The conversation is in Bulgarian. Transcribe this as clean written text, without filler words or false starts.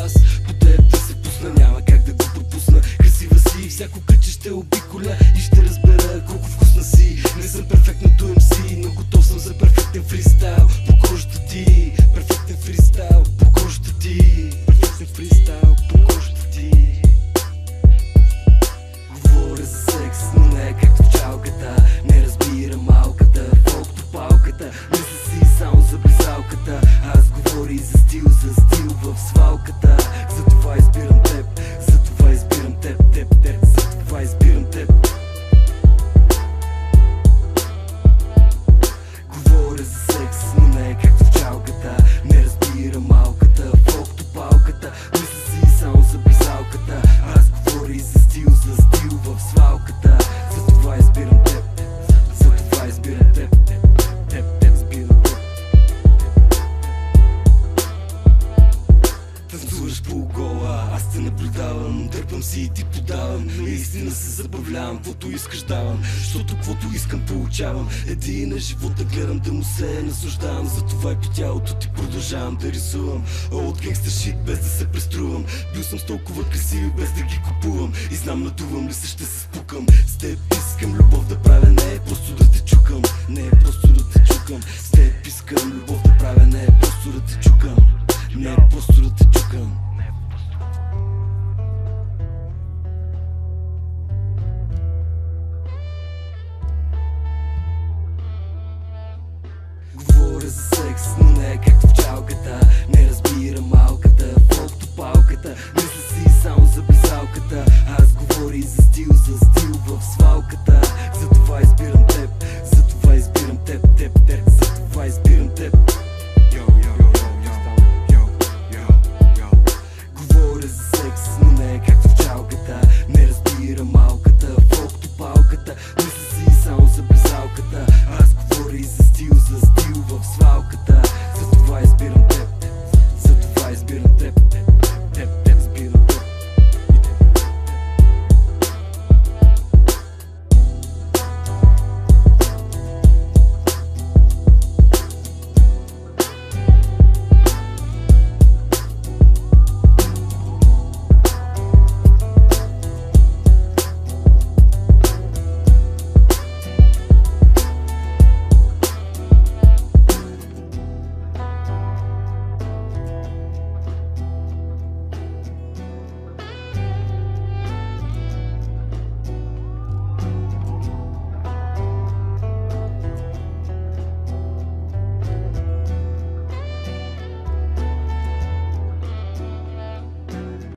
аз по теб да се пусна, няма как да го пропусна. Красива си, всяко къче ще обиколя и ще разбера колко вкусна си. Не съм перфектното MC, но готов съм за перфектен фристайл по кожата ти. Перфектен фристайл по кожата ти. Перфектен фристайл по кожата ти. Говоря за секс, но не е както в чалката. Не разбира малката, колкото палката. Мисля си само за близалката. Аз говоря и за стил в свалката. Затова избирам теб, затова избирам теб, затова избирам теб. Говоря за секс, но не е както в чалката. Не разбира малката, колкото палката. Мисля си само за близалката. Аз говоря и за стил в свалката. Затова избирам теб, затова избирам теб, избирам теб. Танцуваш по гола, аз те наблюдавам. Дърпам си и ти подавам. Наистина се забавлявам, каквото искаш давам. Защото каквото искам получавам. Един на живота гледам да му се наслаждавам. Затова и по тялото ти продължавам да рисувам. От гангста шит без да се преструвам. Бил съм с толкова красиви без да ги купувам. И знам надувам ли се ще се спукам. С теб искам любов да правя, не е просто да те чукам. Не е просто да те чукам. С теб искам любов да правя, не е просто да те чукам. Не е просто да те чукам.